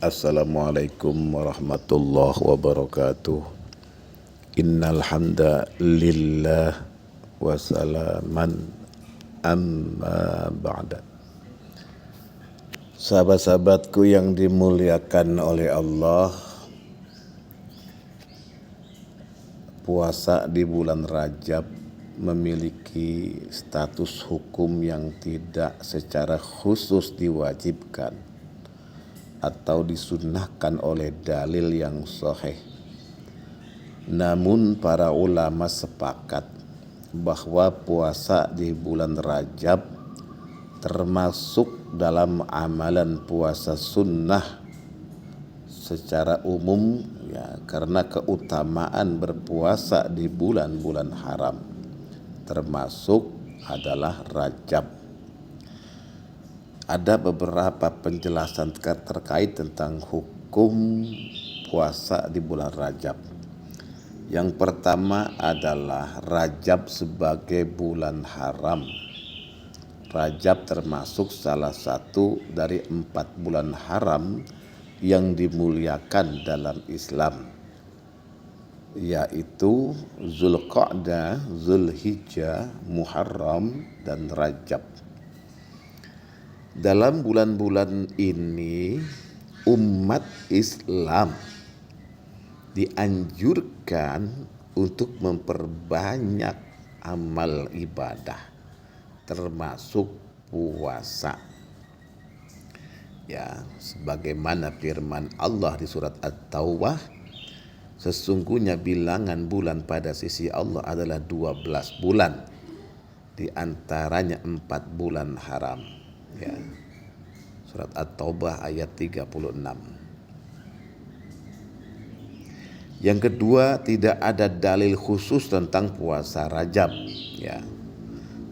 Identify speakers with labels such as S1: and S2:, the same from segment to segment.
S1: Assalamualaikum warahmatullahi wabarakatuh. Innal hamdalillah wa salaman amma ba'da. Sahabat-sahabatku yang dimuliakan oleh Allah, puasa di bulan Rajab memiliki status hukum yang tidak secara khusus diwajibkan atau disunnahkan oleh dalil yang sahih. Namun para ulama sepakat bahwa puasa di bulan Rajab termasuk dalam amalan puasa sunnah secara umum, ya, karena keutamaan berpuasa di bulan-bulan haram termasuk adalah Rajab. Ada beberapa penjelasan terkait tentang hukum puasa di bulan Rajab. Yang pertama adalah Rajab sebagai bulan haram. Rajab termasuk salah satu dari 4 bulan haram yang dimuliakan dalam Islam, yaitu Zulqa'dah, Zulhijjah, Muharram, dan Rajab. Dalam bulan-bulan ini umat Islam dianjurkan untuk memperbanyak amal ibadah termasuk puasa. Ya, sebagaimana firman Allah di surat At-Taubah, sesungguhnya bilangan bulan pada sisi Allah adalah 12 bulan, di antaranya 4 bulan haram. Ya. Surat At-Taubah ayat 36. Yang kedua, tidak ada dalil khusus tentang puasa Rajab. Ya.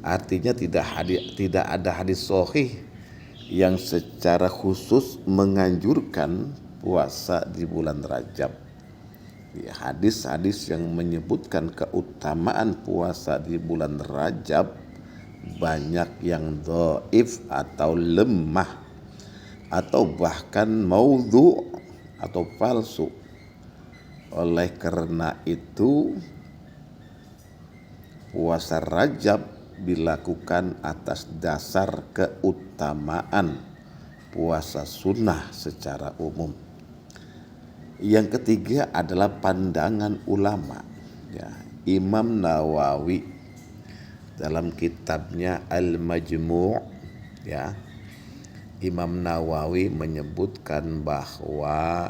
S1: Artinya tidak ada hadis sahih yang secara khusus menganjurkan puasa di bulan Rajab. Ya, hadis-hadis yang menyebutkan keutamaan puasa di bulan Rajab banyak yang dhaif atau lemah atau bahkan maudhu atau palsu. Oleh karena itu puasa Rajab dilakukan atas dasar keutamaan puasa sunnah secara umum. Yang ketiga adalah pandangan ulama. Ya, Imam Nawawi dalam kitabnya Al-Majmu', ya, Imam Nawawi menyebutkan bahwa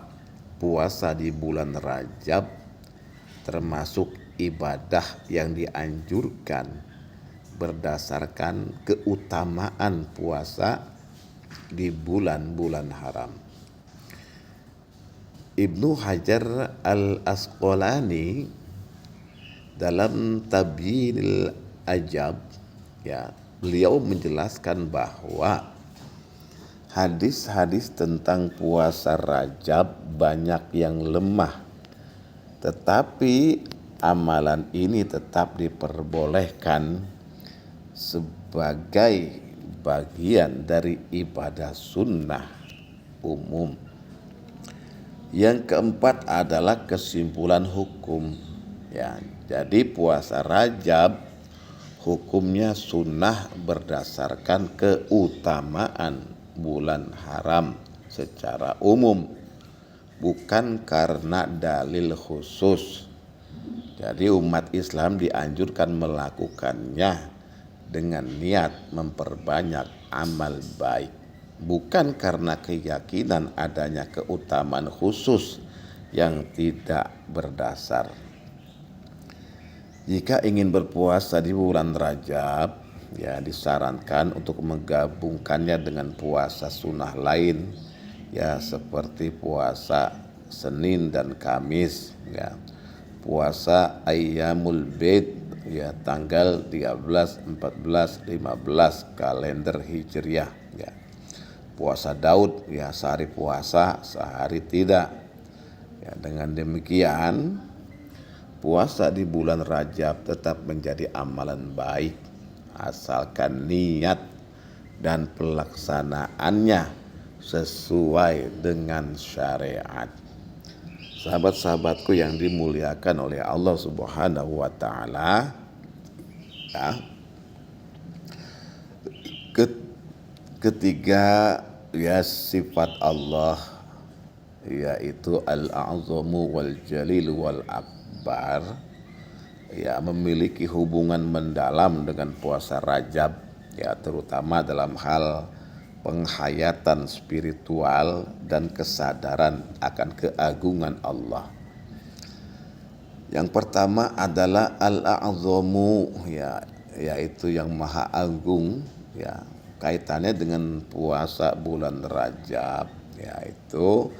S1: puasa di bulan Rajab termasuk ibadah yang dianjurkan berdasarkan keutamaan puasa di bulan-bulan haram. Ibnu Hajar Al-Asqalani dalam Tabyinul Ajab, ya, beliau menjelaskan bahwa hadis-hadis tentang puasa Rajab banyak yang lemah, tetapi amalan ini tetap diperbolehkan sebagai bagian dari ibadah sunnah umum. Yang keempat adalah kesimpulan hukum. Ya, jadi puasa Rajab hukumnya sunnah berdasarkan keutamaan bulan haram secara umum, bukan karena dalil khusus. Jadi umat Islam dianjurkan melakukannya dengan niat memperbanyak amal baik, bukan karena keyakinan adanya keutamaan khusus yang tidak berdasar. Jika ingin berpuasa di bulan Rajab, ya, disarankan untuk menggabungkannya dengan puasa sunnah lain, ya, seperti puasa Senin dan Kamis, ya, puasa Ayyamul Bid, ya, tanggal 13, 14, 15 kalender Hijriah, ya. Puasa Daud, ya, sehari puasa, sehari tidak. Ya, dengan demikian puasa di bulan Rajab tetap menjadi amalan baik asalkan niat dan pelaksanaannya sesuai dengan syariat. Sahabat-sahabatku yang dimuliakan oleh Allah Subhanahu wa taala, ya. Ketiga, ya, sifat Allah yaitu al-a'zamu wal jalil wal akbar, ya, memiliki hubungan mendalam dengan puasa Rajab, ya, terutama dalam hal penghayatan spiritual dan kesadaran akan keagungan Allah. Yang pertama adalah al-a'zamu, ya, yaitu yang maha agung, ya, kaitannya dengan puasa bulan Rajab, yaitu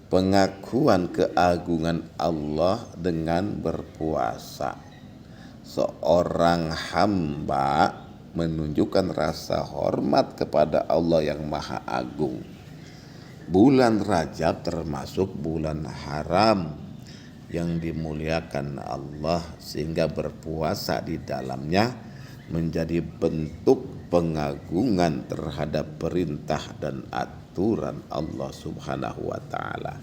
S1: pengakuan keagungan Allah dengan berpuasa. Seorang hamba menunjukkan rasa hormat kepada Allah yang maha agung. Bulan Rajab termasuk bulan haram yang dimuliakan Allah, sehingga berpuasa di dalamnya menjadi bentuk pengagungan terhadap perintah dan aturan Allah Subhanahu wa taala.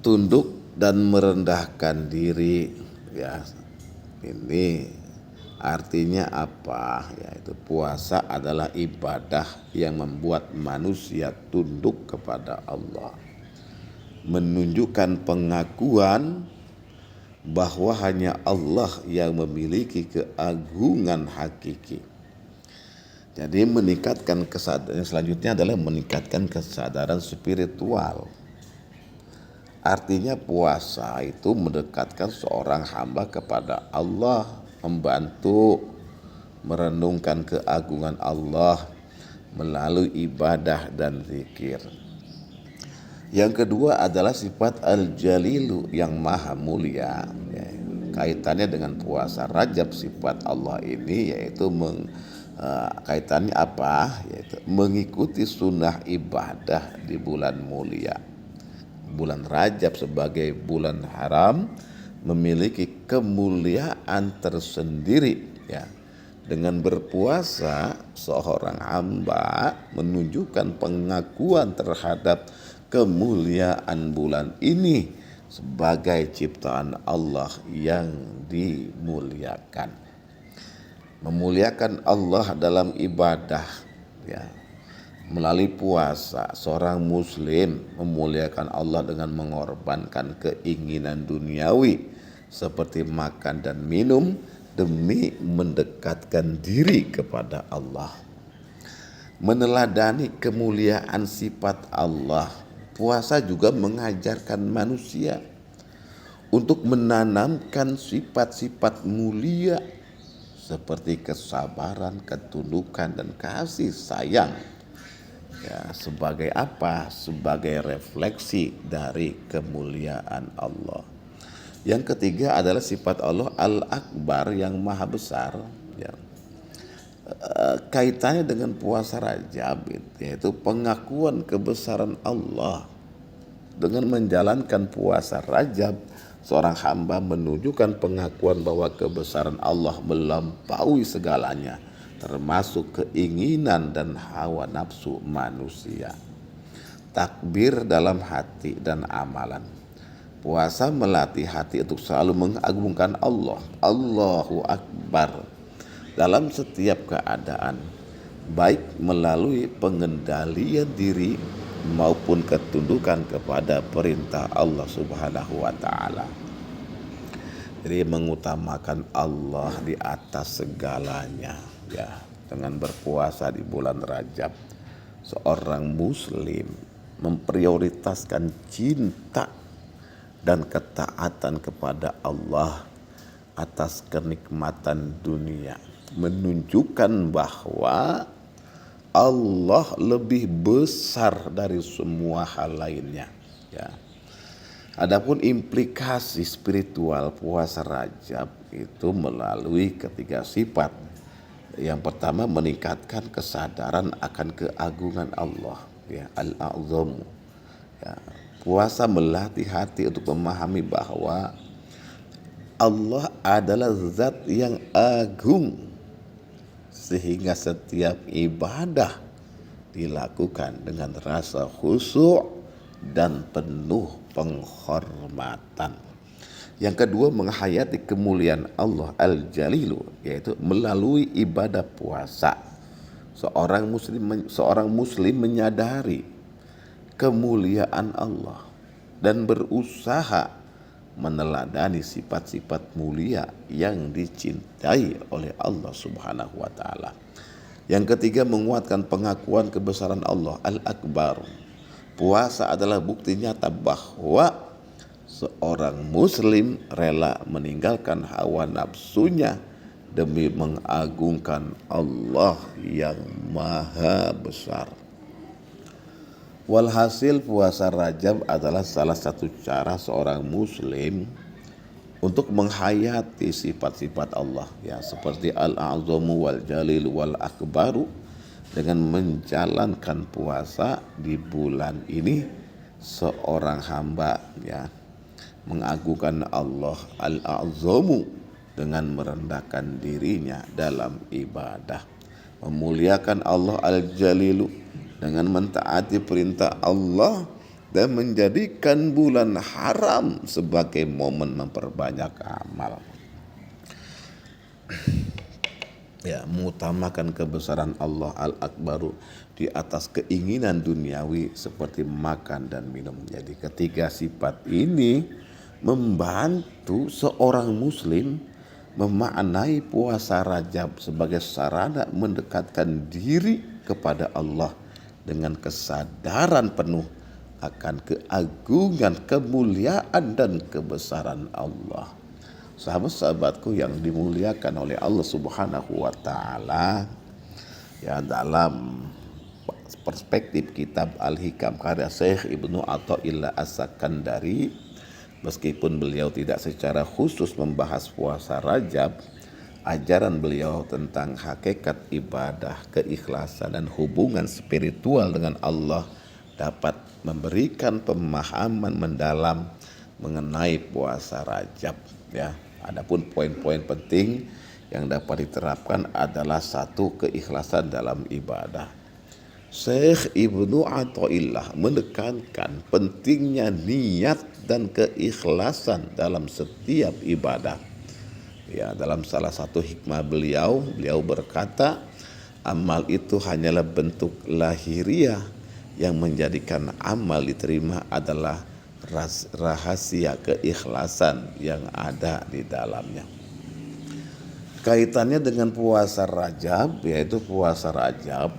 S1: Tunduk dan merendahkan diri, ya, ini artinya apa? Yaitu puasa adalah ibadah yang membuat manusia tunduk kepada Allah, menunjukkan pengakuan bahwa hanya Allah yang memiliki keagungan hakiki. Jadi meningkatkan kesadaran, selanjutnya adalah meningkatkan kesadaran spiritual. Artinya puasa itu mendekatkan seorang hamba kepada Allah, membantu merenungkan keagungan Allah melalui ibadah dan zikir. Yang kedua adalah sifat al-jalilu, yang maha mulia, ya. Kaitannya dengan puasa Rajab, sifat Allah ini yaitu kaitannya apa? Yaitu mengikuti sunnah ibadah di bulan mulia. Bulan Rajab sebagai bulan haram memiliki kemuliaan tersendiri, ya. Dengan berpuasa, seorang hamba menunjukkan pengakuan terhadap kemuliaan bulan ini sebagai ciptaan Allah yang dimuliakan. Memuliakan Allah dalam ibadah, ya, melalui puasa, seorang muslim memuliakan Allah dengan mengorbankan keinginan duniawi seperti makan dan minum demi mendekatkan diri kepada Allah. Meneladani kemuliaan sifat Allah, puasa juga mengajarkan manusia untuk menanamkan sifat-sifat mulia seperti kesabaran, ketundukan, dan kasih sayang. Ya, sebagai apa? Sebagai refleksi dari kemuliaan Allah. Yang ketiga adalah sifat Allah Al-Akbar, yang maha besar, ya. Kaitannya dengan puasa Rajab, yaitu pengakuan kebesaran Allah. Dengan menjalankan puasa Rajab, seorang hamba menunjukkan pengakuan bahwa kebesaran Allah melampaui segalanya, termasuk keinginan dan hawa nafsu manusia. Takbir dalam hati dan amalan. Puasa melatih hati untuk selalu mengagungkan Allah, Allahu Akbar, dalam setiap keadaan, baik melalui pengendalian diri maupun ketundukan kepada perintah Allah Subhanahu wa taala. Jadi mengutamakan Allah di atas segalanya, ya. Dengan berpuasa di bulan Rajab, seorang muslim memprioritaskan cinta dan ketaatan kepada Allah atas kenikmatan dunia, menunjukkan bahwa Allah lebih besar dari semua hal lainnya, ya. Adapun implikasi spiritual puasa Rajab itu melalui ketiga sifat. Yang pertama, meningkatkan kesadaran akan keagungan Allah, ya, al-a'zamu, ya. Puasa melatih hati untuk memahami bahwa Allah adalah zat yang agung, sehingga setiap ibadah dilakukan dengan rasa khusyuk dan penuh penghormatan. Yang kedua, menghayati kemuliaan Allah Al-Jalilu, yaitu melalui ibadah puasa. Seorang muslim menyadari kemuliaan Allah dan berusaha meneladani sifat-sifat mulia yang dicintai oleh Allah Subhanahu wa taala. Yang ketiga, menguatkan pengakuan kebesaran Allah Al-Akbar. Puasa adalah bukti nyata bahwa seorang muslim rela meninggalkan hawa nafsunya demi mengagungkan Allah yang maha besar. Walhasil, puasa Rajab adalah salah satu cara seorang muslim untuk menghayati sifat-sifat Allah, ya, seperti Al-A'zamu wal Jalil wal Akbaru. Dengan menjalankan puasa di bulan ini, seorang hamba, ya, mengagungkan Allah Al-A'zamu dengan merendahkan dirinya dalam ibadah, memuliakan Allah Al-Jalilu dengan mentaati perintah Allah, dan menjadikan bulan haram sebagai momen memperbanyak amal. Ya, mengutamakan kebesaran Allah Al-Akbaru di atas keinginan duniawi seperti makan dan minum. Jadi ketiga sifat ini membantu seorang muslim memaknai puasa Rajab sebagai sarana mendekatkan diri kepada Allah dengan kesadaran penuh akan keagungan, kemuliaan dan kebesaran Allah. Sahabat-sahabatku yang dimuliakan oleh Allah Subhanahu wa taala, ya, dalam perspektif kitab Al-Hikam karya Syekh Ibnu Athaillah As-Sakandari, meskipun beliau tidak secara khusus membahas puasa Rajab, ajaran beliau tentang hakikat ibadah, keikhlasan dan hubungan spiritual dengan Allah dapat memberikan pemahaman mendalam mengenai puasa Rajab, ya. Adapun poin-poin penting yang dapat diterapkan adalah satu, keikhlasan dalam ibadah. Syekh Ibnu Athaillah menekankan pentingnya niat dan keikhlasan dalam setiap ibadah. Ya, dalam salah satu hikmah beliau berkata, amal itu hanyalah bentuk lahiriah, yang menjadikan amal diterima adalah rahasia keikhlasan yang ada di dalamnya. Kaitannya dengan puasa Rajab, yaitu puasa Rajab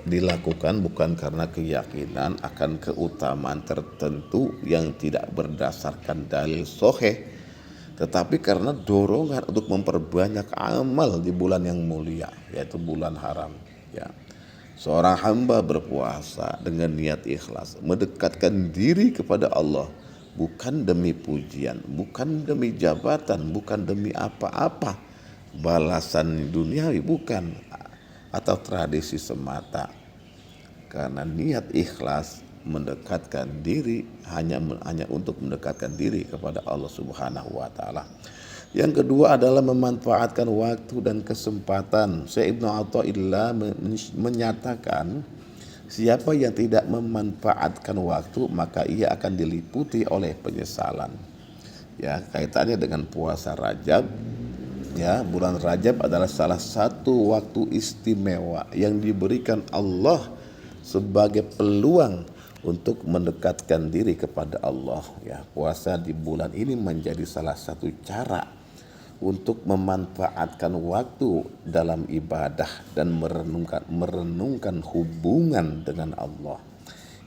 S1: dilakukan bukan karena keyakinan akan keutamaan tertentu yang tidak berdasarkan dalil sahih, tetapi karena dorongan untuk memperbanyak amal di bulan yang mulia, yaitu bulan haram, ya. Seorang hamba berpuasa dengan niat ikhlas, mendekatkan diri kepada Allah, bukan demi pujian, bukan demi jabatan, bukan demi apa-apa, balasan duniawi, bukan, atau tradisi semata. Karena niat ikhlas mendekatkan diri hanya untuk mendekatkan diri kepada Allah Subhanahu wa taala. Yang kedua adalah memanfaatkan waktu dan kesempatan. Syekh Ibnu Athaillah menyatakan, siapa yang tidak memanfaatkan waktu maka ia akan diliputi oleh penyesalan. Ya, kaitannya dengan puasa Rajab, ya, bulan Rajab adalah salah satu waktu istimewa yang diberikan Allah sebagai peluang untuk mendekatkan diri kepada Allah, ya. Puasa di bulan ini menjadi salah satu cara untuk memanfaatkan waktu dalam ibadah dan merenungkan hubungan dengan Allah.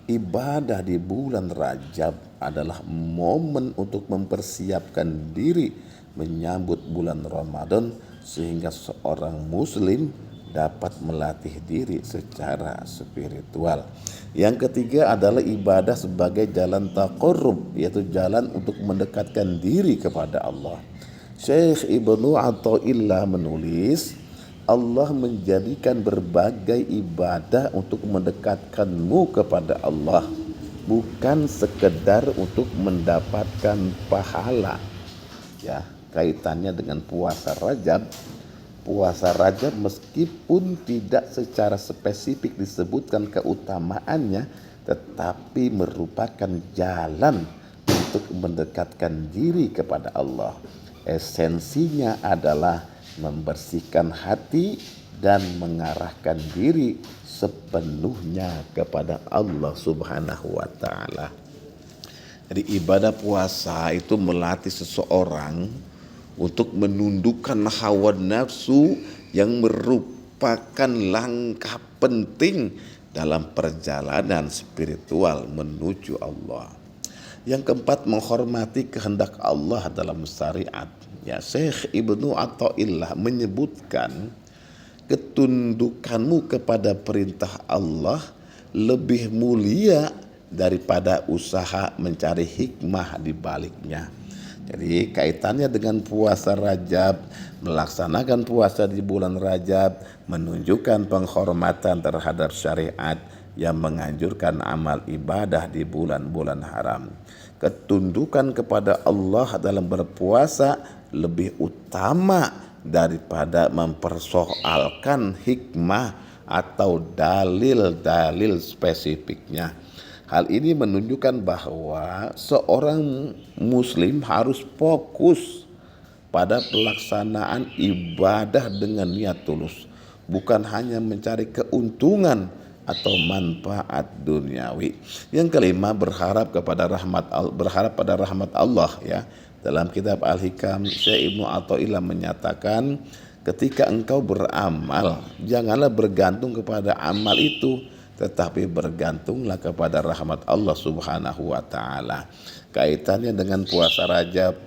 S1: Ibadah di bulan Rajab adalah momen untuk mempersiapkan diri menyambut bulan Ramadan, sehingga seorang muslim dapat melatih diri secara spiritual. Yang ketiga adalah ibadah sebagai jalan taqarrub, yaitu jalan untuk mendekatkan diri kepada Allah. Syekh Ibnu Athaillah menulis, Allah menjadikan berbagai ibadah untuk mendekatkanmu kepada Allah, bukan sekedar untuk mendapatkan pahala. Ya, kaitannya dengan puasa Rajab, puasa Rajab meskipun tidak secara spesifik disebutkan keutamaannya, tetapi merupakan jalan untuk mendekatkan diri kepada Allah. Esensinya adalah membersihkan hati dan mengarahkan diri sepenuhnya kepada Allah Subhanahu wa taala. Jadi ibadah puasa itu melatih seseorang untuk menundukkan hawa nafsu yang merupakan langkah penting dalam perjalanan spiritual menuju Allah. Yang keempat, menghormati kehendak Allah dalam syariat. Ya, Syekh Ibnu Athaillah menyebutkan ketundukanmu kepada perintah Allah lebih mulia daripada usaha mencari hikmah di baliknya. Jadi kaitannya dengan puasa Rajab, melaksanakan puasa di bulan Rajab menunjukkan penghormatan terhadap syariat yang menganjurkan amal ibadah di bulan-bulan haram. Ketundukan kepada Allah dalam berpuasa lebih utama daripada mempersoalkan hikmah atau dalil-dalil spesifiknya. Hal ini menunjukkan bahwa seorang muslim harus fokus pada pelaksanaan ibadah dengan niat tulus, bukan hanya mencari keuntungan atau manfaat duniawi. Yang kelima, berharap pada rahmat Allah ya. Dalam kitab Al-Hikam, Syekh Ibnu Athaillah menyatakan, ketika engkau beramal, janganlah bergantung kepada amal itu, tetapi bergantunglah kepada rahmat Allah Subhanahu wa taala. Kaitannya dengan puasa Rajab,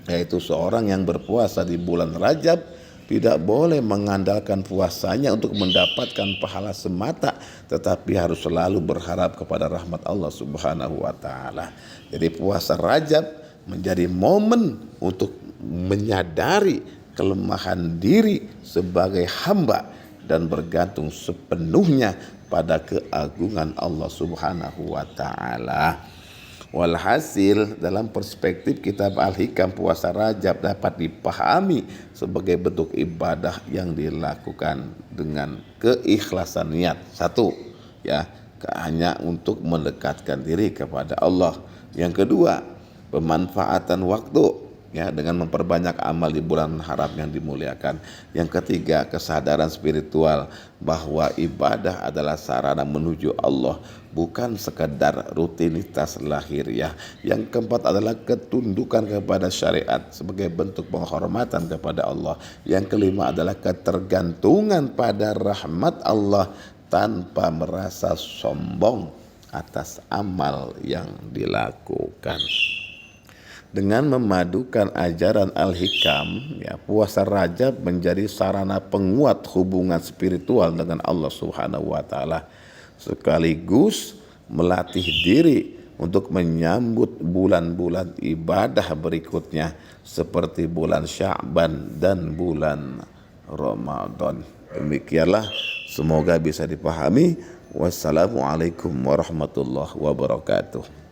S1: yaitu seorang yang berpuasa di bulan Rajab tidak boleh mengandalkan puasanya untuk mendapatkan pahala semata, tetapi harus selalu berharap kepada rahmat Allah Subhanahu wa taala. Jadi puasa Rajab menjadi momen untuk menyadari kelemahan diri sebagai hamba dan bergantung sepenuhnya pada keagungan Allah Subhanahu wa taala. Walhasil, dalam perspektif kitab Al-Hikam, puasa Rajab dapat dipahami sebagai bentuk ibadah yang dilakukan dengan keikhlasan niat. Satu, ya, hanya untuk mendekatkan diri kepada Allah. Yang kedua, pemanfaatan waktu, ya, dengan memperbanyak amal di bulan haram yang dimuliakan. Yang ketiga, kesadaran spiritual bahwa ibadah adalah sarana menuju Allah, bukan sekedar rutinitas lahiriah. Yang keempat adalah ketundukan kepada syariat sebagai bentuk penghormatan kepada Allah. Yang kelima adalah ketergantungan pada rahmat Allah tanpa merasa sombong atas amal yang dilakukan. Dengan memadukan ajaran Al-Hikam, ya, puasa Rajab menjadi sarana penguat hubungan spiritual dengan Allah Subhanahu wa taala, sekaligus melatih diri untuk menyambut bulan-bulan ibadah berikutnya seperti bulan Sya'ban dan bulan Ramadan. Demikianlah, semoga bisa dipahami. Wassalamualaikum warahmatullahi wabarakatuh.